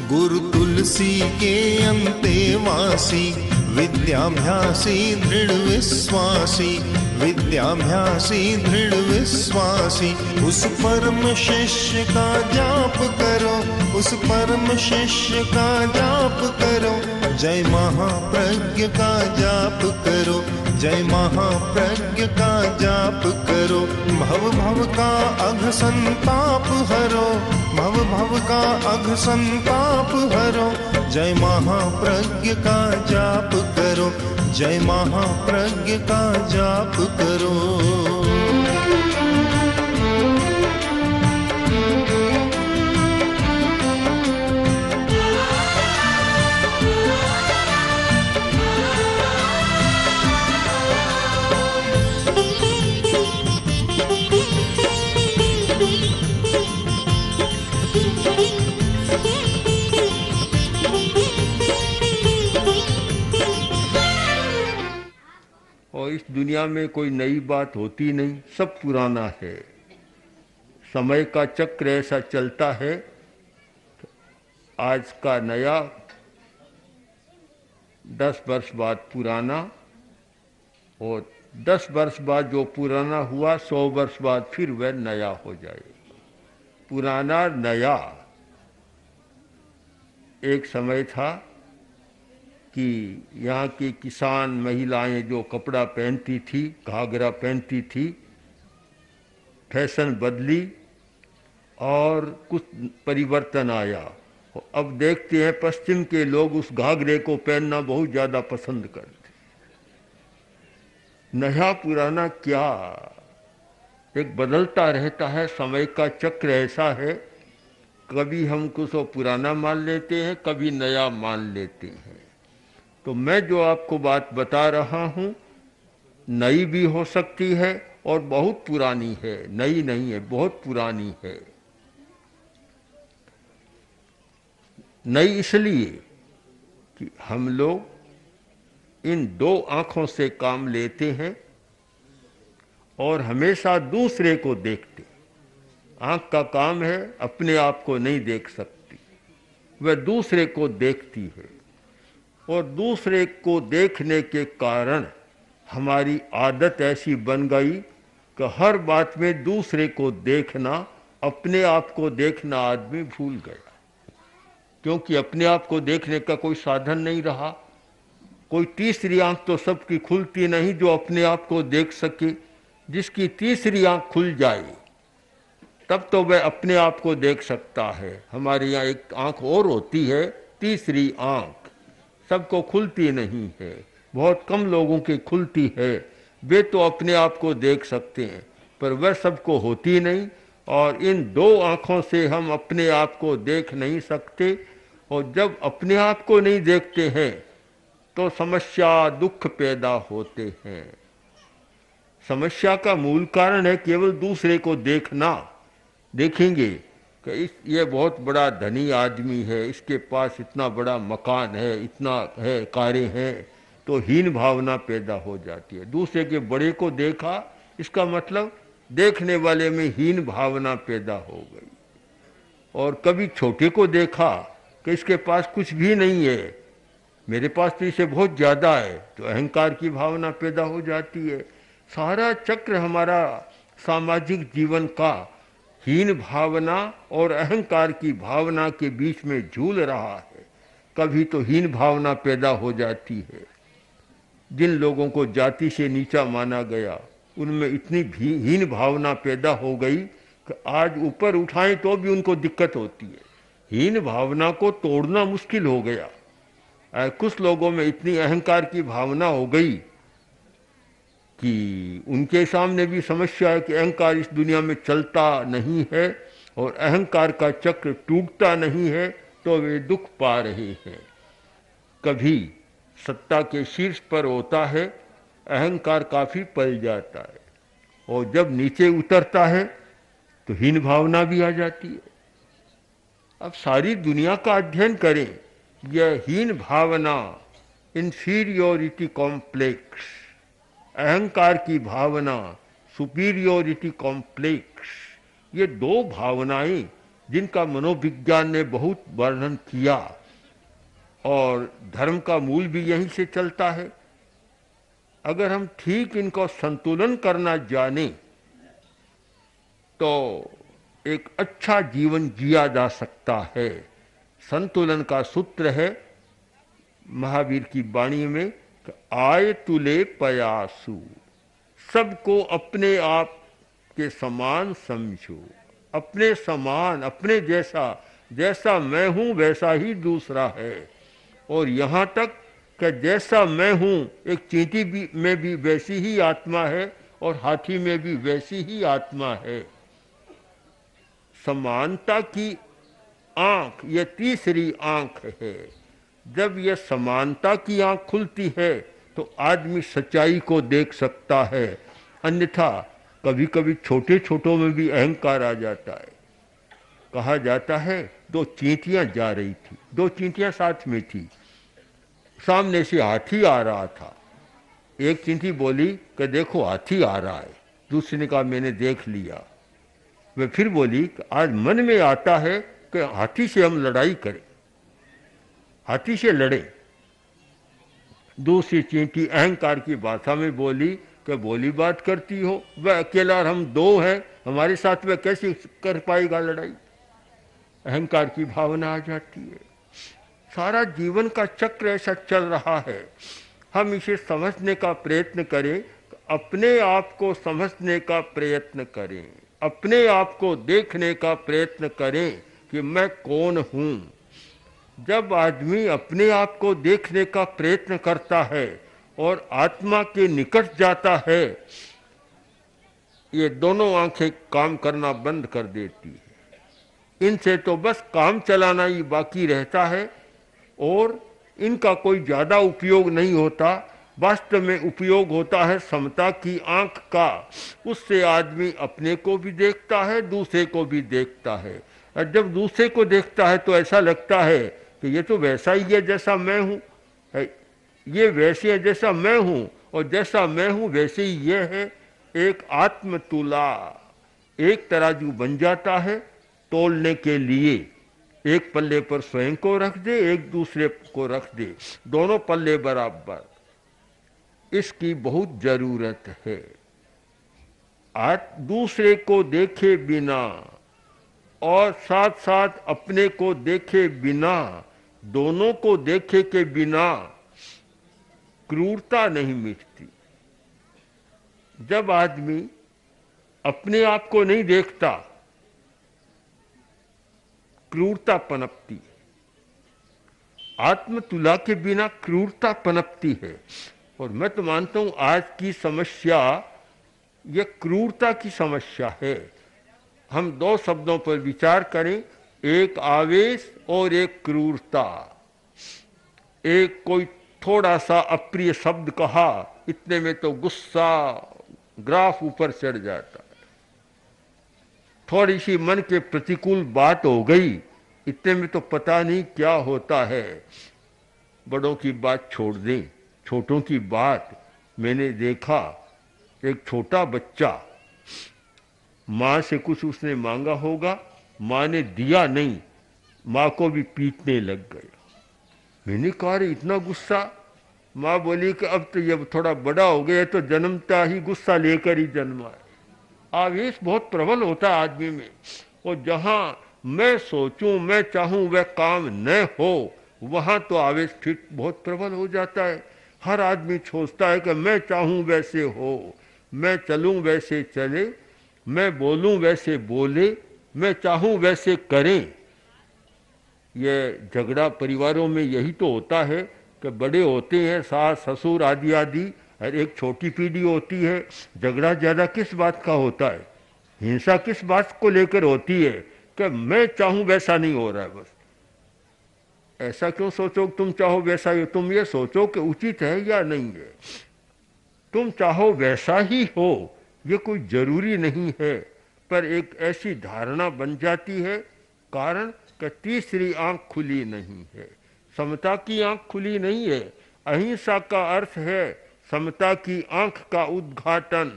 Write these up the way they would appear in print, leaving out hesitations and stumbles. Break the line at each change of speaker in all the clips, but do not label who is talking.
गुरु तुलसी के अंतेवासी, विद्याभ्यासी दृढ़ विश्वासी, विद्याभ्यासी दृढ़ विश्वासी। उस परम शिष्य का जाप करो, उस परम शिष्य का जाप करो। जय महाप्रज्ञ का जाप करो, जय महाप्रज्ञ का जाप करो। भव भव का अघ संताप हरो, भव भव का अघ संताप हरो। जय महाप्रज्ञ का जाप करो, जय महाप्रज्ञ का जाप करो।
और इस दुनिया में कोई नई बात होती नहीं, सब पुराना है। समय का चक्र ऐसा चलता है, आज का नया 10 वर्ष बाद पुराना, और 10 वर्ष बाद जो पुराना हुआ 100 वर्ष बाद फिर वह नया हो जाएगा। पुराना नया। एक समय था कि यहाँ की किसान महिलाएं जो कपड़ा पहनती थी, घाघरा पहनती थी, फैशन बदली और कुछ परिवर्तन आया। अब देखते हैं पश्चिम के लोग उस घाघरे को पहनना बहुत ज़्यादा पसंद करते। नया पुराना क्या, एक बदलता रहता है। समय का चक्र ऐसा है, कभी हम कुछ पुराना मान लेते हैं, कभी नया मान लेते हैं। तो मैं जो आपको बात बता रहा हूँ, नई भी हो सकती है और बहुत पुरानी है। नई नहीं है, बहुत पुरानी है। नई इसलिए कि हम लोग इन 2 आँखों से काम लेते हैं और हमेशा दूसरे को देखते। आँख का काम है अपने आप को नहीं देख सकती, वह दूसरे को देखती है। और दूसरे को देखने के कारण हमारी आदत ऐसी बन गई कि हर बात में दूसरे को देखना, अपने आप को देखना आदमी भूल गया। क्योंकि अपने आप को देखने का कोई साधन नहीं रहा। कोई तीसरी आंख तो सबकी खुलती नहीं जो अपने आप को देख सके। जिसकी तीसरी आंख खुल जाए तब तो वह अपने आप को देख सकता है। हमारे यहाँ एक आंख और होती है, तीसरी आंख, सबको खुलती नहीं है, बहुत कम लोगों की खुलती है। वे तो अपने आप को देख सकते हैं, पर वह सबको होती नहीं। और इन 2 आँखों से हम अपने आप को देख नहीं सकते। और जब अपने आप को नहीं देखते हैं तो समस्या, दुख पैदा होते हैं। समस्या का मूल कारण है केवल दूसरे को देखना। देखेंगे कि ये बहुत बड़ा धनी आदमी है, इसके पास इतना बड़ा मकान है, इतना है, कारें हैं, तो हीन भावना पैदा हो जाती है। दूसरे के बड़े को देखा, इसका मतलब देखने वाले में हीन भावना पैदा हो गई। और कभी छोटे को देखा कि इसके पास कुछ भी नहीं है, मेरे पास तो इसे बहुत ज़्यादा है, तो अहंकार की भावना पैदा हो जाती है। सारा चक्र हमारा सामाजिक जीवन का हीन भावना और अहंकार की भावना के बीच में झूल रहा है। कभी तो हीन भावना पैदा हो जाती है। जिन लोगों को जाति से नीचा माना गया, उनमें इतनी हीन भावना पैदा हो गई कि आज ऊपर उठाएं तो भी उनको दिक्कत होती है। हीन भावना को तोड़ना मुश्किल हो गया। कुछ लोगों में इतनी अहंकार की भावना हो गई कि उनके सामने भी समस्या है कि अहंकार इस दुनिया में चलता नहीं है और अहंकार का चक्र टूटता नहीं है, तो वे दुख पा रहे हैं। कभी सत्ता के शीर्ष पर होता है, अहंकार काफ़ी पल जाता है, और जब नीचे उतरता है तो हीन भावना भी आ जाती है। अब सारी दुनिया का अध्ययन करें, यह हीन भावना, इंफीरियोरिटी कॉम्प्लेक्स, अहंकार की भावना, सुपीरियोरिटी कॉम्प्लेक्स, ये दो भावनाएं जिनका मनोविज्ञान ने बहुत वर्णन किया और धर्म का मूल भी यहीं से चलता है। अगर हम ठीक इनको संतुलन करना जाने तो एक अच्छा जीवन जिया जा सकता है। संतुलन का सूत्र है महावीर की वाणी में, आय तुले पयासु, सबको अपने आप के समान समझो, अपने समान, अपने जैसा, जैसा मैं हूं वैसा ही दूसरा है। और यहां तक कि जैसा मैं हूं एक चींटी में भी वैसी ही आत्मा है और हाथी में भी वैसी ही आत्मा है। समानता की आंख ये तीसरी आंख है। जब यह समानता की आंख खुलती है तो आदमी सच्चाई को देख सकता है, अन्यथा कभी कभी छोटे छोटों में भी अहंकार आ जाता है। कहा जाता है दो चींटियां जा रही थी, दो चींटियां साथ में थी, सामने से हाथी आ रहा था। एक चींटी बोली कि देखो हाथी आ रहा है, दूसरी ने कहा मैंने देख लिया। वे फिर बोली कि आज मन में आता है कि हाथी से हम लड़ाई करें, हाथी से लड़ें। दूसरी चींटी अहंकार की भाषा में बोली कि बोली बात करती हो, वह अकेला और हम दो हैं, हमारे साथ वह कैसे कर पाएगा लड़ाई। अहंकार की भावना आ जाती है। सारा जीवन का चक्र ऐसा चल रहा है। हम इसे समझने का प्रयत्न करें, अपने आप को समझने का प्रयत्न करें, अपने आप को देखने का प्रयत्न करें कि मैं कौन हूं। जब आदमी अपने आप को देखने का प्रयत्न करता है और आत्मा के निकट जाता है, ये दोनों आंखें काम करना बंद कर देती है। इनसे तो बस काम चलाना ही बाकी रहता है और इनका कोई ज़्यादा उपयोग नहीं होता। वास्तव में उपयोग होता है समता की आंख का। उससे आदमी अपने को भी देखता है, दूसरे को भी देखता है। और जब दूसरे को देखता है तो ऐसा लगता है कि ये तो वैसा ही है जैसा मैं हूँ, ये वैसे है जैसा मैं हूँ, और जैसा मैं हूँ वैसे ही ये है। एक आत्मतुला, एक तराजू बन जाता है तोलने के लिए। एक पल्ले पर स्वयं को रख दे, एक दूसरे को रख दे, दोनों पल्ले बराबर। इसकी बहुत जरूरत है। आज दूसरे को देखे बिना और साथ साथ अपने को देखे बिना, दोनों को देखे के बिना क्रूरता नहीं मिटती। जब आदमी अपने आप को नहीं देखता, क्रूरता पनपती है। आत्मतुला के बिना क्रूरता पनपती है। और मैं तो मानता हूं आज की समस्या यह क्रूरता की समस्या है। हम दो शब्दों पर विचार करें, एक आवेश और एक क्रूरता। एक कोई थोड़ा सा अप्रिय शब्द कहा, इतने में तो गुस्सा ग्राफ ऊपर चढ़ जाता है। थोड़ी सी मन के प्रतिकूल बात हो गई, इतने में तो पता नहीं क्या होता है। बड़ों की बात छोड़ दें, छोटों की बात। मैंने देखा एक छोटा बच्चा, माँ से कुछ उसने मांगा होगा, माँ ने दिया नहीं, माँ को भी पीटने लग गया। मैंने कहा रे इतना गुस्सा? माँ बोली कि अब तो ये थोड़ा बड़ा हो गया तो जन्मता ही गुस्सा लेकर ही जन्मा है। आवेश बहुत प्रबल होता है आदमी में, और जहां मैं सोचूं, मैं चाहूं वह काम न हो, वहां तो आवेश फिर बहुत प्रबल हो जाता है। हर आदमी सोचता है कि मैं चाहूं वैसे हो, मैं चलूं वैसे चले, मैं बोलूं वैसे बोले, मैं चाहूं वैसे करें। यह झगड़ा परिवारों में यही तो होता है कि बड़े होते हैं, सास ससुर आदि आदि, और एक छोटी पीढ़ी होती है। झगड़ा ज्यादा किस बात का होता है? हिंसा किस बात को लेकर होती है कि मैं चाहूं वैसा नहीं हो रहा है। बस ऐसा क्यों सोचो तुम चाहो वैसा ही हो? तुम ये सोचो कि उचित है या नहीं है। तुम चाहो वैसा ही हो, ये कोई जरूरी नहीं है, पर एक ऐसी धारणा बन जाती है। कारण कि तीसरी आंख खुली नहीं है, समता की आंख खुली नहीं है। अहिंसा का अर्थ है समता की आंख का उद्घाटन।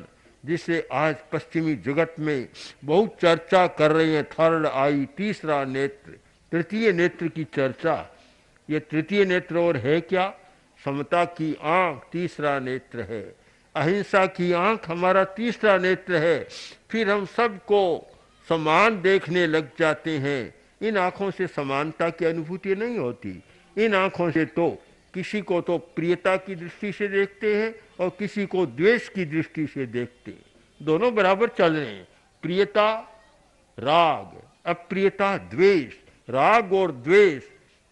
जिसे आज पश्चिमी जगत में बहुत चर्चा कर रहे हैं, थर्ड आई, तीसरा नेत्र, तृतीय नेत्र की चर्चा। ये तृतीय नेत्र और है क्या? समता की आंख तीसरा नेत्र है, अहिंसा की आंख हमारा तीसरा नेत्र है। फिर हम सबको समान देखने लग जाते हैं। इन आंखों से समानता की अनुभूति नहीं होती। इन आंखों से तो किसी को तो प्रियता की दृष्टि से देखते हैं और किसी को द्वेष की दृष्टि से देखते हैं। दोनों बराबर चल रहे हैं, प्रियता राग, अप्रियता द्वेष। राग और द्वेष,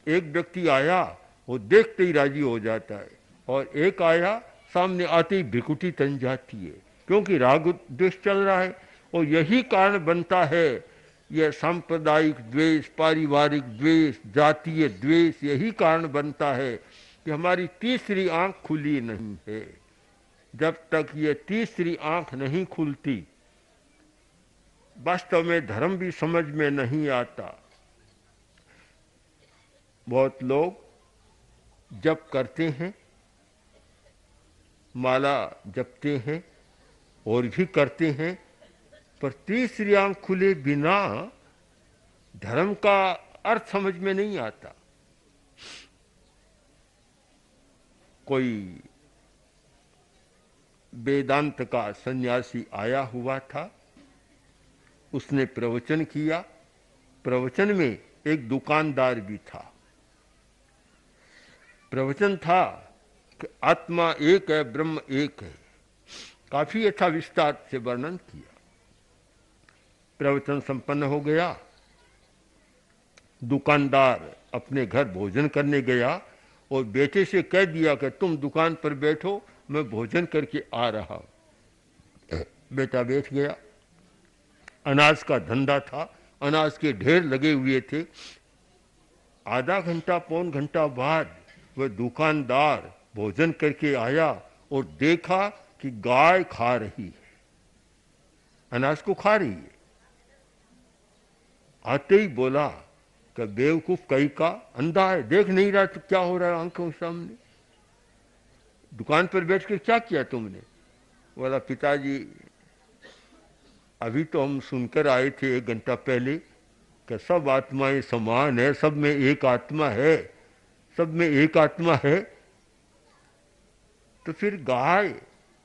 एक व्यक्ति आया वो देखते ही राजी हो जाता है, और एक आया सामने आते ही भ्रिकुटी तन जाती है, क्योंकि राग द्वेष चल रहा है। और यही कारण बनता है यह सांप्रदायिक द्वेष, पारिवारिक द्वेष, जातीय द्वेष, यही कारण बनता है कि हमारी तीसरी आंख खुली नहीं है। जब तक ये तीसरी आंख नहीं खुलती, वास्तव में धर्म भी समझ में नहीं आता। बहुत लोग जप करते हैं, माला जपते हैं और भी करते हैं, पर तीसरी आंख खुले बिना धर्म का अर्थ समझ में नहीं आता। कोई वेदांत का सन्यासी आया हुआ था, उसने प्रवचन किया। प्रवचन में एक दुकानदार भी था। प्रवचन था कि आत्मा एक है, ब्रह्म एक है। काफी अच्छा विस्तार से वर्णन किया। प्रवचन संपन्न हो गया। दुकानदार अपने घर भोजन करने गया और बेटे से कह दिया कि तुम दुकान पर बैठो, मैं भोजन करके आ रहा हूं। बेटा बैठ गया। अनाज का धंधा था, अनाज के ढेर लगे हुए थे। आधा घंटा पौन घंटा बाद वह दुकानदार भोजन करके आया और देखा कि गाय खा रही है, अनाज को खा रही है। आते ही बोला कि बेवकूफ कहीं का, अंधा है, देख नहीं रहा तो क्या हो रहा है आंखों के सामने? दुकान पर बैठ कर क्या किया तुमने? बोला पिताजी अभी तो हम सुनकर आए थे 1 घंटा पहले कि सब आत्माएं समान है, सब में एक आत्मा है, सब में एक आत्मा है। तो फिर गाय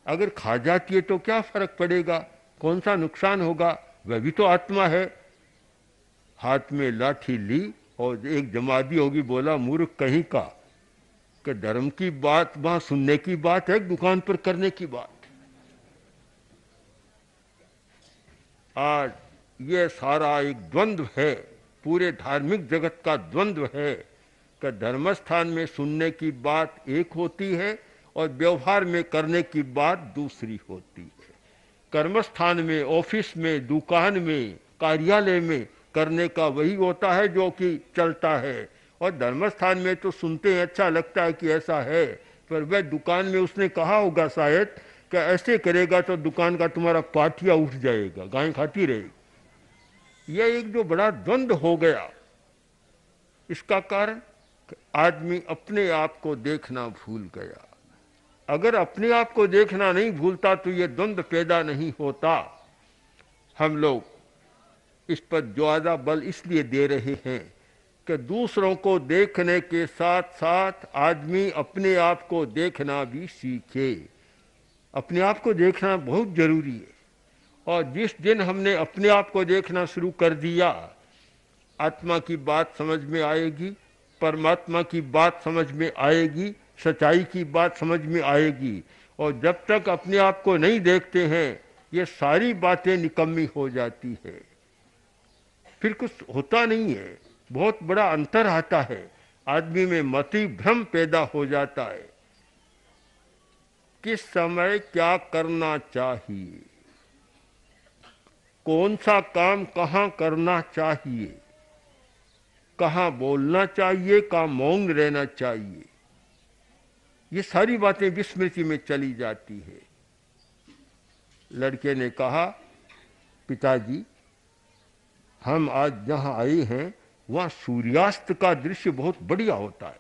अगर खा जाती है तो क्या फर्क पड़ेगा, कौन सा नुकसान होगा, वह भी तो आत्मा है। हाथ में लाठी ली और एक जमाती होगी, बोला मूर्ख कहीं का, कि धर्म की बात वहां सुनने की बात है, दुकान पर करने की बात। आज ये सारा एक द्वंद्व है, पूरे धार्मिक जगत का द्वंद्व है कि धर्मस्थान में सुनने की बात एक होती है और व्यवहार में करने की बात दूसरी होती है। कर्मस्थान में, ऑफिस में, दुकान में, कार्यालय में करने का वही होता है जो कि चलता है, और धर्मस्थान में तो सुनते हैं, अच्छा लगता है कि ऐसा है, पर वह दुकान में उसने कहा होगा शायद कि ऐसे करेगा तो दुकान का तुम्हारा पाठिया उठ जाएगा, गाय खाती रहेगी। यह एक जो बड़ा द्वंद्व हो गया, इसका कारण आदमी अपने आप को देखना भूल गया। अगर अपने आप को देखना नहीं भूलता तो ये द्वंद्व पैदा नहीं होता। हम लोग इस पर ज्यादा बल इसलिए दे रहे हैं कि दूसरों को देखने के साथ साथ आदमी अपने आप को देखना भी सीखे। अपने आप को देखना बहुत जरूरी है, और जिस दिन हमने अपने आप को देखना शुरू कर दिया, आत्मा की बात समझ में आएगी, परमात्मा की बात समझ में आएगी, सच्चाई की बात समझ में आएगी। और जब तक अपने आप को नहीं देखते हैं, ये सारी बातें निकम्मी हो जाती है, फिर कुछ होता नहीं है। बहुत बड़ा अंतर आता है, आदमी में मति भ्रम पैदा हो जाता है। किस समय क्या करना चाहिए, कौन सा काम कहाँ करना चाहिए, कहाँ बोलना चाहिए, कहाँ मौन रहना चाहिए, ये सारी बातें विस्मृति में चली जाती है। लड़के ने कहा पिताजी हम आज जहाँ आए हैं वहाँ सूर्यास्त का दृश्य बहुत बढ़िया होता है,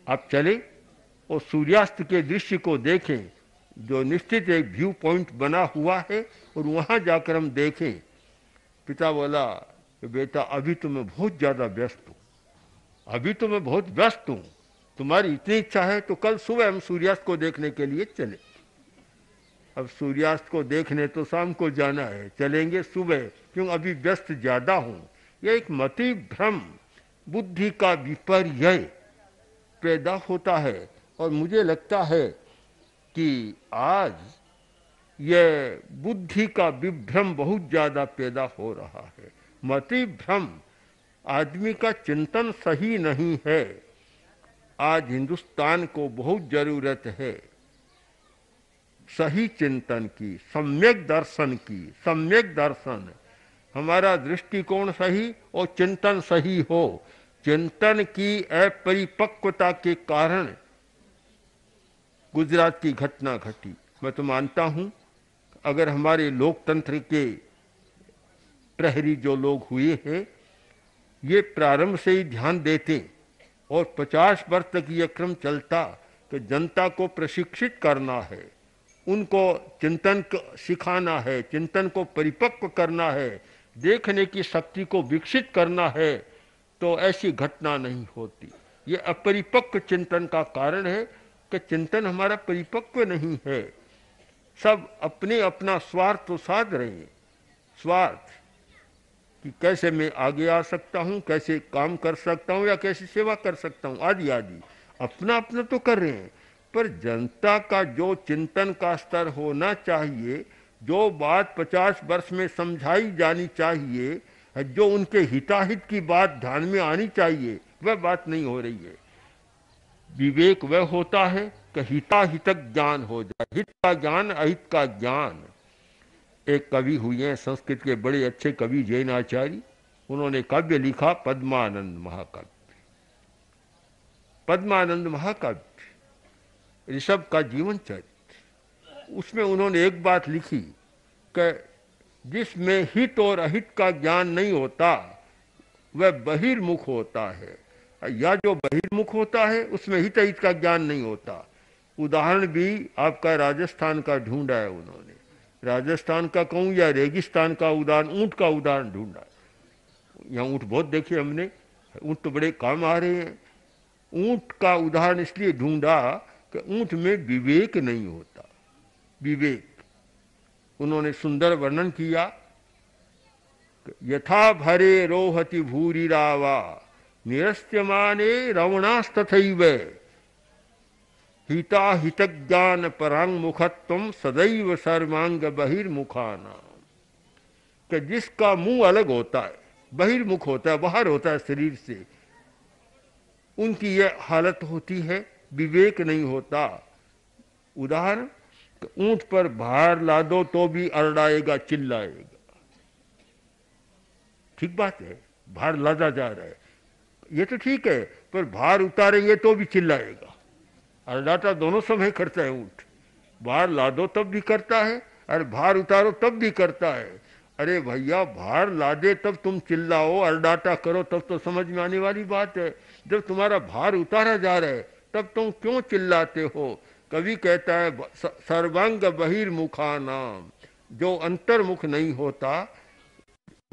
आप चले और सूर्यास्त के दृश्य को देखें। जो निश्चित एक व्यू पॉइंट बना हुआ है और वहाँ जाकर हम देखें। पिता बोला कि बेटा अभी तो मैं बहुत ज़्यादा व्यस्त हूँ, अभी तो मैं बहुत व्यस्त हूँ, तुम्हारी इतनी इच्छा है तो कल सुबह हम सूर्यास्त को देखने के लिए चले। अब सूर्यास्त को देखने तो शाम को जाना है, चलेंगे सुबह, क्यों अभी व्यस्त ज़्यादा हूँ। यह एक मति भ्रम, बुद्धि का विपर्य पैदा होता है। और मुझे लगता है कि आज यह बुद्धि का विभ्रम बहुत ज़्यादा पैदा हो रहा है। मति भ्रम, आदमी का चिंतन सही नहीं है। आज हिंदुस्तान को बहुत ज़रूरत है सही चिंतन की, सम्यक दर्शन की। सम्यक दर्शन, हमारा दृष्टिकोण सही और चिंतन सही हो। चिंतन की अपरिपक्वता के कारण गुजरात की घटना घटी। मैं तो मानता हूं अगर हमारे लोकतंत्र के प्रहरी जो लोग हुए हैं ये प्रारंभ से ही ध्यान देते और 50 वर्ष तक ये क्रम चलता कि जनता को प्रशिक्षित करना है, उनको चिंतन सिखाना है, चिंतन को परिपक्व करना है, देखने की शक्ति को विकसित करना है, तो ऐसी घटना नहीं होती। ये अपरिपक्व चिंतन का कारण है कि चिंतन हमारा परिपक्व नहीं है। सब अपने अपना स्वार्थ तो साध रहे हैं, स्वार्थ कि कैसे मैं आगे आ सकता हूँ, कैसे काम कर सकता हूँ या कैसे सेवा कर सकता हूँ, आदि आदि अपना अपना तो कर रहे हैं। पर जनता का जो चिंतन का स्तर होना चाहिए, जो बात 50 वर्ष में समझाई जानी चाहिए, जो उनके हिताहित की बात ध्यान में आनी चाहिए, वह बात नहीं हो रही है। विवेक वह होता है कि हिताहितक ज्ञान हो जाए, हित का ज्ञान, अहित का ज्ञान। एक कवि हुए हैं संस्कृत के बड़े अच्छे कवि जैन आचार्य, उन्होंने काव्य लिखा पद्मानंद महाकाव्य। पद्मानंद महाकाव्य ऋषभ का जीवन चरित्र, उसमें उन्होंने एक बात लिखी कि जिसमें हित और अहित का ज्ञान नहीं होता वह बहिर्मुख होता है, या जो बहिर्मुख होता है उसमें हित अहित का ज्ञान नहीं होता। उदाहरण भी आपका राजस्थान का ढूंढा है उन्होंने, राजस्थान का कहूँ या रेगिस्तान का उदाहरण, ऊंट का उदाहरण ढूंढा। यहाँ ऊंट बहुत देखे हमने, ऊंट तो बड़े काम आ रहे हैं। ऊंट का उदाहरण इसलिए ढूंढा कि ऊंट में विवेक नहीं होता। विवेक उन्होंने सुंदर वर्णन किया, यथा भरे रोहति भूरिरावा निरस्त्यमाने रवणास्तथैव हिता हित ज्ञान परांग मुखत्वम सदैव सर्वांग बहिर्मुखाना। कि जिसका मुंह अलग होता है, बहिर्मुख होता है, बाहर होता है शरीर से, उनकी यह हालत होती है, विवेक नहीं होता। उदाहरण, ऊंट पर भार ला दो तो भी अरडाएगा, चिल्लाएगा। ठीक बात है, भार लादा जा रहा है, ये तो ठीक है, पर भार उतारेंगे तो भी चिल्लाएगा। अरडाटा दोनों समय करता है ऊंट, भार ला दो तब भी करता है, अरे भार उतारो तब भी करता है। अरे भैया, भार लादे तब तुम चिल्लाओ, अरडाटा करो तब तो समझ में आने वाली बात है। जब तुम्हारा भार उतारा जा रहा है तब तुम क्यों चिल्लाते हो? कवि कहता है सर्वांग बहिर्मुखानाम, जो अंतर्मुख नहीं होता,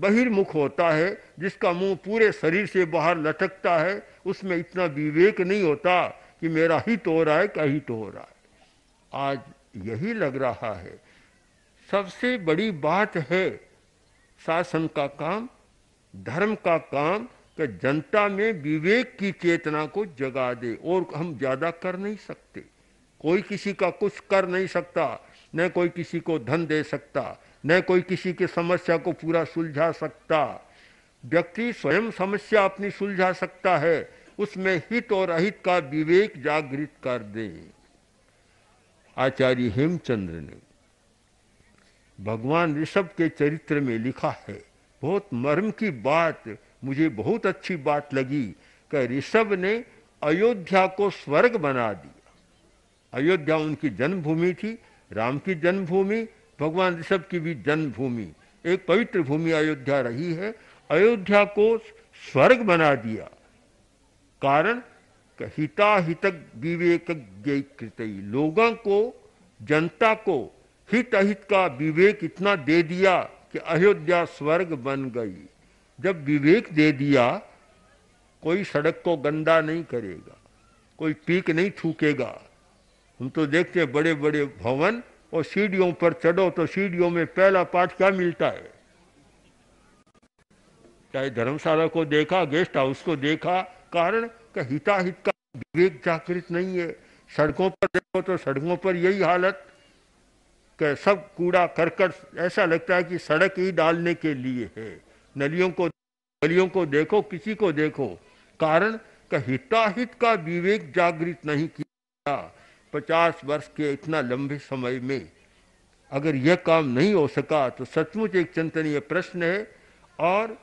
बहिर्मुख होता है, जिसका मुंह पूरे शरीर से बाहर लटकता है, उसमें इतना विवेक नहीं होता कि मेरा हित हो रहा है कि अहित हो रहा है। आज यही लग रहा है। सबसे बड़ी बात है शासन का काम, धर्म का काम, कि जनता में विवेक की चेतना को जगा दे। और हम ज्यादा कर नहीं सकते, कोई किसी का कुछ कर नहीं सकता, न कोई किसी को धन दे सकता, न कोई किसी की समस्या को पूरा सुलझा सकता। व्यक्ति स्वयं समस्या अपनी सुलझा सकता है, उसमें हित और अहित का विवेक जागृत कर दे। आचार्य हेमचंद्र ने भगवान ऋषभ के चरित्र में लिखा है, बहुत मर्म की बात, मुझे बहुत अच्छी बात लगी कि ऋषभ ने अयोध्या को स्वर्ग बना दिया। अयोध्या उनकी जन्मभूमि थी, राम की जन्मभूमि, भगवान ऋषभ की भी जन्मभूमि, एक पवित्र भूमि अयोध्या रही है। अयोध्या को स्वर्ग बना दिया, कारण हिताहितक विवेक ज्ञ कृतई, लोगों को जनता को हित अहित का विवेक इतना दे दिया कि अयोध्या स्वर्ग बन गई। जब विवेक दे दिया, कोई सड़क को गंदा नहीं करेगा, कोई पीक नहीं थूकेगा। हम तो देखते हैं बड़े बड़े भवन, और सीढ़ियों पर चढ़ो तो सीढ़ियों में पहला पाठ क्या मिलता है? चाहे धर्मशाला को देखा, गेस्ट हाउस को देखा, कारण का हिताहित का विवेक जागृत नहीं है। सड़कों पर देखो तो सड़कों पर यही हालत कि सब कूड़ा करकट, ऐसा लगता है कि सड़क ही डालने के लिए है। नलियों को देखो, किसी को देखो, कारण का हिताहित का विवेक जागृत नहीं किया। 50 वर्ष के इतना लंबे समय में अगर यह काम नहीं हो सका तो सचमुच एक चिंतनीय प्रश्न है। और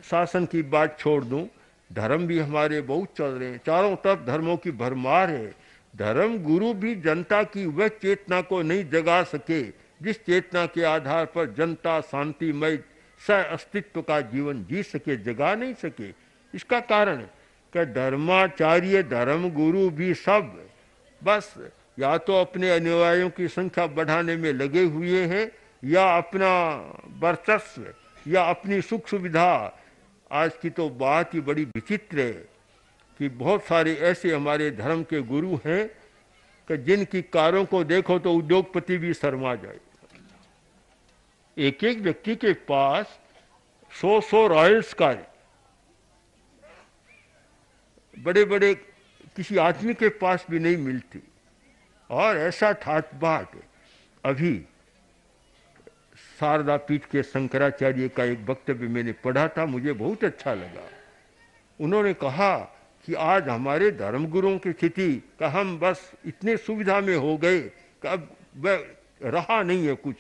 शासन की बात छोड़ दूं, धर्म भी हमारे बहुत चल रहे हैं, चारों तरफ धर्मों की भरमार है। धर्म गुरु भी जनता की वह चेतना को नहीं जगा सके जिस चेतना के आधार पर जनता शांतिमय सह अस्तित्व का जीवन जी सके, जगा नहीं सके। इसका कारण कि धर्माचार्य, धर्म गुरु भी सब बस या तो अपने अनुयायियों की संख्या बढ़ाने में लगे हुए हैं, या अपना वर्चस्व, या अपनी सुख सुविधा। आज की तो बात ही बड़ी विचित्र है कि बहुत सारे ऐसे हमारे धर्म के गुरु हैं कि जिनकी कारों को देखो तो उद्योगपति भी शर्मा जाए। एक एक व्यक्ति के पास 100 रॉयल्स कार, बड़े बड़े किसी आदमी के पास भी नहीं मिलती। और ऐसा ठाट बाट अभी शारदा पीठ के शंकराचार्य का एक वक्तव्य मैंने पढ़ा था, मुझे बहुत अच्छा लगा। उन्होंने कहा कि आज हमारे धर्मगुरुओं की स्थिति का हम बस इतने सुविधा में हो गए कि अब वह रहा नहीं है कुछ।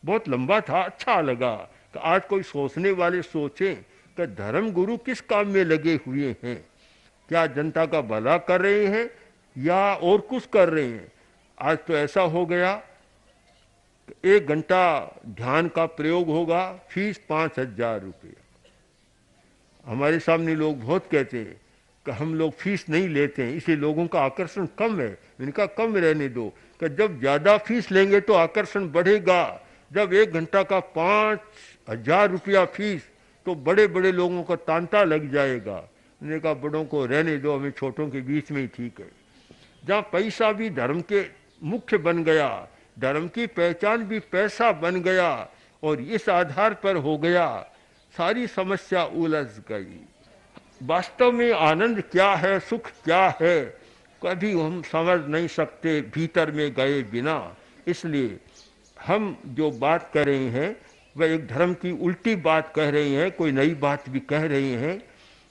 बहुत लंबा था, अच्छा लगा कि आज कोई सोचने वाले सोचें कि धर्मगुरु किस काम में लगे हुए हैं, क्या जनता का भला कर रहे हैं या और कुछ कर रहे हैं। आज तो ऐसा हो गया, 1 घंटा ध्यान का प्रयोग होगा, फीस 5,000 रुपये। हमारे सामने लोग बहुत कहते हैं कि हम लोग फीस नहीं लेते हैं, इसलिए लोगों का आकर्षण कम है। इनका कम रहने दो, कि जब ज़्यादा फीस लेंगे तो आकर्षण बढ़ेगा। जब 1 घंटा का 5,000 रुपया फीस, तो बड़े बड़े लोगों का तांता लग जाएगा। उन्होंने कहा बड़ों को रहने दो, हमें छोटों के बीच में ही ठीक है। जहाँ पैसा भी धर्म के मुख्य बन गया, धर्म की पहचान भी पैसा बन गया, और इस आधार पर हो गया, सारी समस्या उलझ गई। वास्तव में आनंद क्या है, सुख क्या है, कभी हम समझ नहीं सकते भीतर में गए बिना। इसलिए हम जो बात कर रहे हैं वह एक धर्म की उल्टी बात कह रहे हैं, कोई नई बात भी कह रहे हैं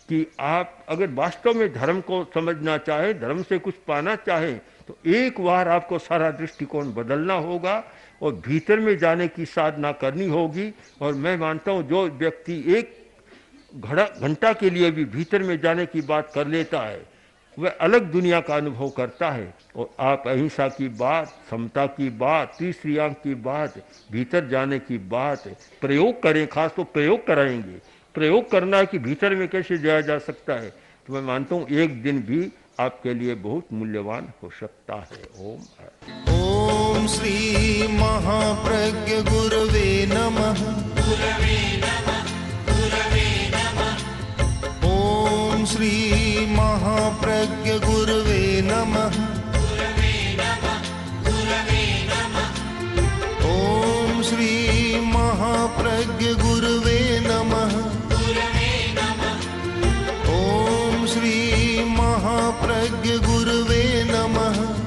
कि आप अगर वास्तव में धर्म को समझना चाहें, धर्म से कुछ पाना चाहें, तो एक बार आपको सारा दृष्टिकोण बदलना होगा और भीतर में जाने की साधना करनी होगी। और मैं मानता हूँ जो व्यक्ति 1 घंटा के लिए भी भीतर में जाने की बात कर लेता है, वह अलग दुनिया का अनुभव करता है। और आप अहिंसा की बात, समता की बात, तीसरी आंख की बात, भीतर जाने की बात प्रयोग करें, खास तो प्रयोग कराएंगे। प्रयोग करना है कि भीतर में कैसे जाया जा सकता है, तो मैं मानता हूँ एक दिन भी आपके लिए बहुत मूल्यवान हो सकता है।
ओम श्री महाप्रज्ञ गुरवे नमः। ओम श्री महाप्रज्ञ गुरवे नमः। ओम श्री महाप्रज्ञ गुरवे नमः। ओम श्री महाप्रज्ञ गुरवे नमः।